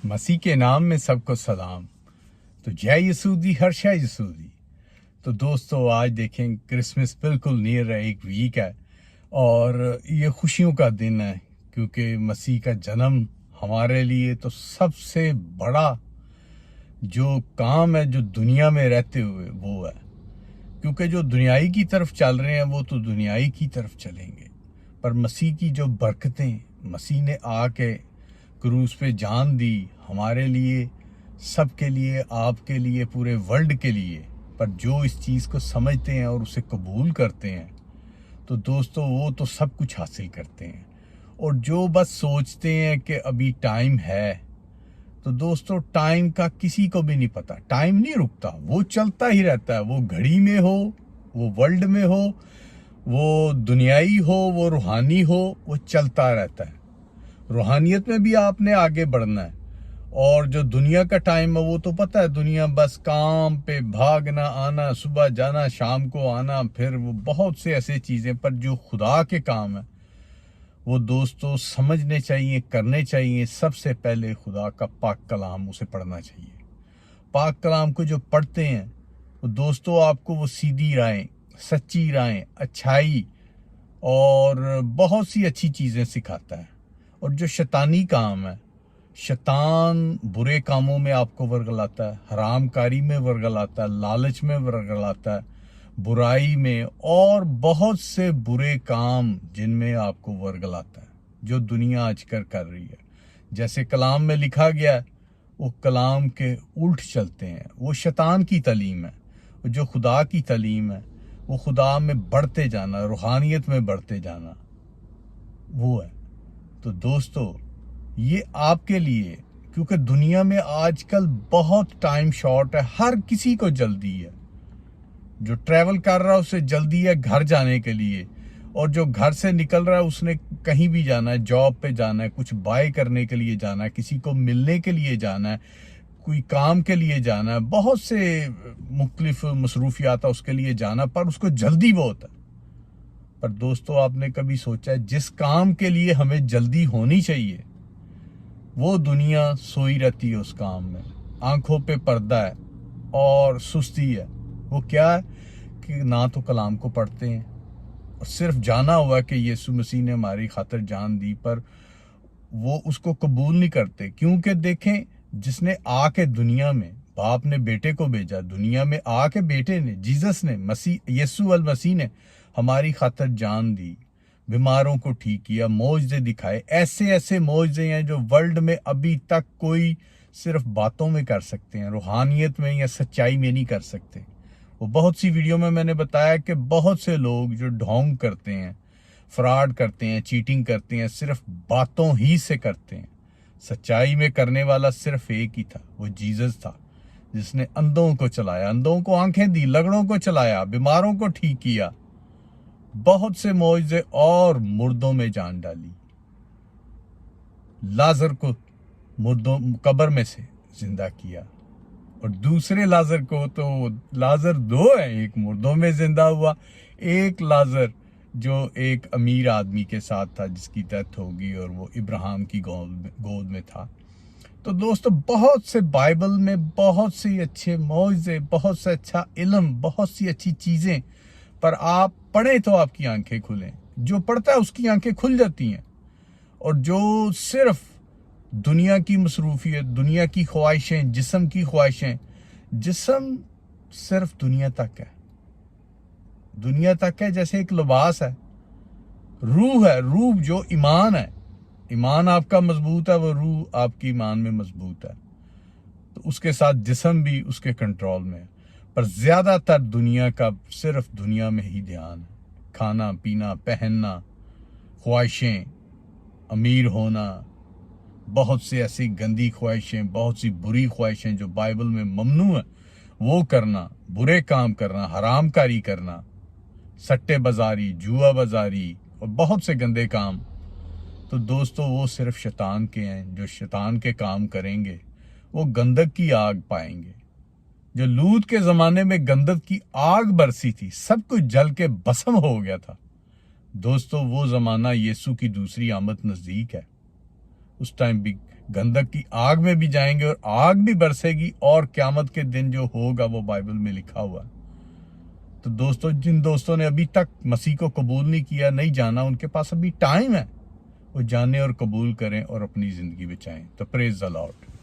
مسیح کے نام میں سب کو سلام۔ تو جے یسوع دی، ہر شے یسوع دی۔ تو دوستو آج دیکھیں کرسمس بالکل نیئر ہے، ایک ویک ہے اور یہ خوشیوں کا دن ہے کیونکہ مسیح کا جنم ہمارے لیے تو سب سے بڑا جو کام ہے جو دنیا میں رہتے ہوئے وہ ہے، کیونکہ جو دنیائی کی طرف چل رہے ہیں وہ تو دنیائی کی طرف چلیں گے، پر مسیح کی جو برکتیں مسیح نے آ کے کروس پہ جان دی ہمارے لیے، سب کے لیے، آپ کے لیے، پورے ورلڈ کے لیے، پر جو اس چیز کو سمجھتے ہیں اور اسے قبول کرتے ہیں تو دوستو وہ تو سب کچھ حاصل کرتے ہیں، اور جو بس سوچتے ہیں کہ ابھی ٹائم ہے تو دوستو ٹائم کا کسی کو بھی نہیں پتا، ٹائم نہیں رکتا، وہ چلتا ہی رہتا ہے، وہ گھڑی میں ہو، وہ ورلڈ میں ہو، وہ دنیائی ہو، وہ روحانی ہو، وہ چلتا رہتا ہے۔ روحانیت میں بھی آپ نے آگے بڑھنا ہے، اور جو دنیا کا ٹائم ہے وہ تو پتہ ہے، دنیا بس کام پہ بھاگنا، آنا، صبح جانا، شام کو آنا، پھر وہ بہت سے ایسے چیزیں، پر جو خدا کے کام ہے وہ دوستو سمجھنے چاہیے، کرنے چاہیے۔ سب سے پہلے خدا کا پاک کلام اسے پڑھنا چاہیے۔ پاک کلام کو جو پڑھتے ہیں وہ دوستو آپ کو وہ سیدھی رائیں، سچی رائیں، اچھائی اور بہت سی اچھی چیزیں سکھاتا ہے۔ اور جو شیطانی کام ہے، شیطان برے کاموں میں آپ کو ورگلاتا ہے، حرام کاری میں ورگلاتا ہے، لالچ میں ورگلاتا ہے، برائی میں، اور بہت سے برے کام جن میں آپ کو ورگلاتا ہے، جو دنیا آج کر رہی ہے۔ جیسے کلام میں لکھا گیا ہے وہ کلام کے الٹ چلتے ہیں، وہ شیطان کی تعلیم ہے۔ جو خدا کی تعلیم ہے وہ خدا میں بڑھتے جانا، روحانیت میں بڑھتے جانا، وہ ہے۔ تو دوستو یہ آپ کے لیے، کیونکہ دنیا میں آج کل بہت ٹائم شارٹ ہے، ہر کسی کو جلدی ہے، جو ٹریول کر رہا ہے اسے جلدی ہے گھر جانے کے لیے، اور جو گھر سے نکل رہا ہے اس نے کہیں بھی جانا ہے، جاب پہ جانا ہے، کچھ بائی کرنے کے لیے جانا ہے، کسی کو ملنے کے لیے جانا ہے، کوئی کام کے لیے جانا ہے، بہت سے مختلف مصروفیات ہے اس کے لیے جانا، پر اس کو جلدی بہت ہے۔ پر دوستو آپ نے کبھی سوچا ہے جس کام کے لیے ہمیں جلدی ہونی چاہیے وہ دنیا سوئی رہتی ہے اس کام میں، آنکھوں پہ پردہ ہے اور سستی ہے؟ وہ کیا ہے کہ نہ تو کلام کو پڑھتے ہیں، اور صرف جانا ہوا کہ یسوع مسیح نے ہماری خاطر جان دی، پر وہ اس کو قبول نہیں کرتے۔ کیونکہ دیکھیں جس نے آ کے دنیا میں، باپ نے بیٹے کو بھیجا دنیا میں، آ کے بیٹے نے، جیزس نے، مسیح یسوع المسیح نے ہماری خاطر جان دی، بیماروں کو ٹھیک کیا، معجزے دکھائے، ایسے ایسے معجزے ہیں جو ورلڈ میں ابھی تک کوئی صرف باتوں میں کر سکتے ہیں، روحانیت میں یا سچائی میں نہیں کر سکتے۔ وہ بہت سی ویڈیو میں نے بتایا کہ بہت سے لوگ جو ڈھونگ کرتے ہیں، فراڈ کرتے ہیں، چیٹنگ کرتے ہیں، صرف باتوں ہی سے کرتے ہیں۔ سچائی میں کرنے والا صرف ایک ہی تھا، وہ جیزس تھا، جس نے اندھوں کو چلایا، اندھوں کو آنکھیں دی، لنگڑوں کو چلایا، بیماروں کو ٹھیک کیا، بہت سے معجزے، اور مردوں میں جان ڈالی، لازر کو مردوں قبر میں سے زندہ کیا، اور دوسرے لازر کو تو لازر دو ہیں، ایک مردوں میں زندہ ہوا، ایک لازر جو ایک امیر آدمی کے ساتھ تھا جس کی ڈیتھ ہوگی، اور وہ ابراہیم کی گود میں تھا۔ تو دوستو بہت سے بائبل میں بہت سے اچھے معجزے، بہت سے اچھا علم، بہت سی اچھی چیزیں، پر آپ پڑھیں تو آپ کی آنکھیں کھلیں۔ جو پڑھتا ہے اس کی آنکھیں کھل جاتی ہیں، اور جو صرف دنیا کی مصروفیت، دنیا کی خواہشیں، جسم کی خواہشیں، جسم صرف دنیا تک ہے، دنیا تک ہے، جیسے ایک لباس ہے۔ روح ہے، روح جو ایمان ہے، ایمان آپ کا مضبوط ہے، وہ روح آپ کی ایمان میں مضبوط ہے، تو اس کے ساتھ جسم بھی اس کے کنٹرول میں ہے۔ پر زیادہ تر دنیا کا صرف دنیا میں ہی دھیان ہے، کھانا پینا، پہننا، خواہشیں، امیر ہونا، بہت سے ایسی گندی خواہشیں، بہت سی بری خواہشیں جو بائبل میں ممنوع ہیں وہ کرنا، برے کام کرنا، حرام کاری کرنا، سٹے بازاری، جوا بازاری، اور بہت سے گندے کام۔ تو دوستو وہ صرف شیطان کے ہیں، جو شیطان کے کام کریں گے وہ گندک کی آگ پائیں گے۔ جو لوط کے زمانے میں گندک کی آگ برسی تھی، سب کچھ جل کے بھسم ہو گیا تھا۔ دوستو وہ زمانہ یسوع کی دوسری آمد نزدیک ہے، اس ٹائم بھی گندک کی آگ میں بھی جائیں گے اور آگ بھی برسے گی، اور قیامت کے دن جو ہوگا وہ بائبل میں لکھا ہوا ہے۔ تو دوستو، جن دوستوں نے ابھی تک مسیح کو قبول نہیں کیا، نہیں جانا، ان کے پاس ابھی ٹائم ہے، وہ جانیں اور قبول کریں اور اپنی زندگی بچائیں۔ تو پریز دی لارڈ۔